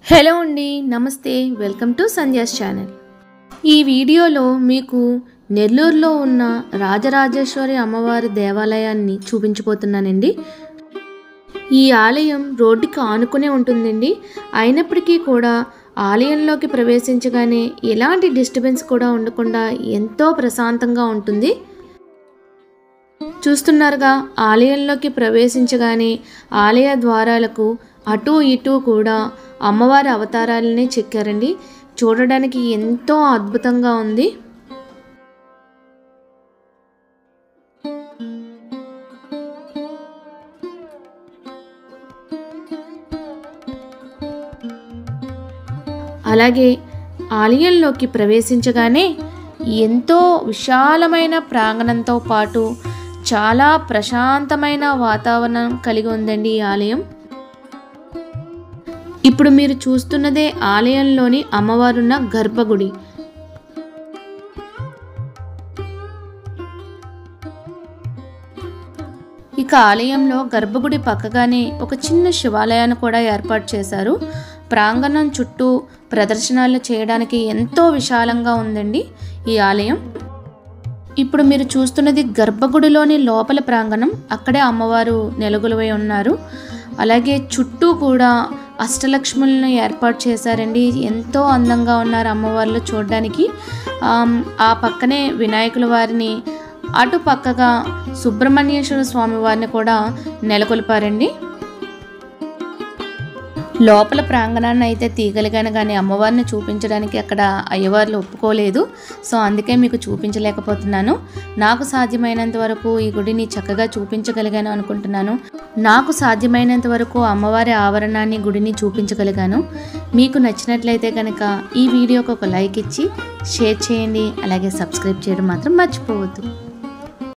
Hello అండి, నమస్తే. Welcome to Sandhya's channel. ఈ వీడియోలో మీకు నెల్లూరులో ఉన్న రాజరాజేశ్వరి అమ్మవారి దేవాలయాన్ని చూపించబోతున్నానండి. ఈ ఆలయం రోడ్డుకి ఆనుకునే ఉంటుందండి. అయినప్పటికీ కూడా ఆలయంలోకి ప్రవేశించగానే ఎలాంటి డిస్టర్బెన్స్ కూడా ఉండకుండా ఎంతో ప్రశాంతంగా ఉంటుంది. చూస్తున్నారుగా, ఆలయంలోకి ప్రవేశించగానే ఆలయ ద్వారాలకు అటు ఇటు కూడా అమ్మవారి అవతారాలనే చెక్కారండి. చూడడానికి ఎంతో అద్భుతంగా ఉంది. అలాగే ఆలయంలోకి ప్రవేశించగానే ఎంతో విశాలమైన ప్రాంగణంతో పాటు చాలా ప్రశాంతమైన వాతావరణం కలిగి ఉందండి ఈ ఆలయం. ఇప్పుడు మీరు చూస్తున్నదే ఆలయంలోని అమ్మవారున్న గర్భగుడి. ఇక ఆలయంలో గర్భగుడి పక్కగానే ఒక చిన్న శివాలయాన్ని కూడా ఏర్పాటు చేశారు. ప్రాంగణం చుట్టూ ప్రదర్శనలు చేయడానికి ఎంతో విశాలంగా ఉందండి ఈ ఆలయం. ఇప్పుడు మీరు చూస్తున్నది గర్భగుడిలోని లోపల ప్రాంగణం. అక్కడే అమ్మవారు నెలకొలువై ఉన్నారు. అలాగే చుట్టూ కూడా అష్టలక్ష్ములను ఏర్పాటు చేశారండి. ఎంతో అందంగా ఉన్నారు అమ్మవార్లు చూడడానికి. ఆ పక్కనే వినాయకుల వారిని, అటు పక్కగా సుబ్రహ్మణ్యేశ్వర స్వామి వారిని కూడా నెలకొల్పారండి. లోపల ప్రాంగణాన్ని అయితే తీయగలిగాను, కానీ అమ్మవారిని చూపించడానికి అక్కడ అయ్యవార్లు ఒప్పుకోలేదు. సో అందుకే మీకు చూపించలేకపోతున్నాను. నాకు సాధ్యమైనంత వరకు ఈ గుడిని చక్కగా చూపించగలిగాను అనుకుంటున్నాను. నాకు సాధ్యమైనంత వరకు అమ్మవారి ఆవరణాన్ని, గుడిని చూపించగలిగాను. మీకు నచ్చినట్లయితే కనుక ఈ వీడియోకి ఒక లైక్ ఇచ్చి షేర్ చేయండి. అలాగే సబ్స్క్రైబ్ చేయడం మాత్రం మర్చిపోవద్దు.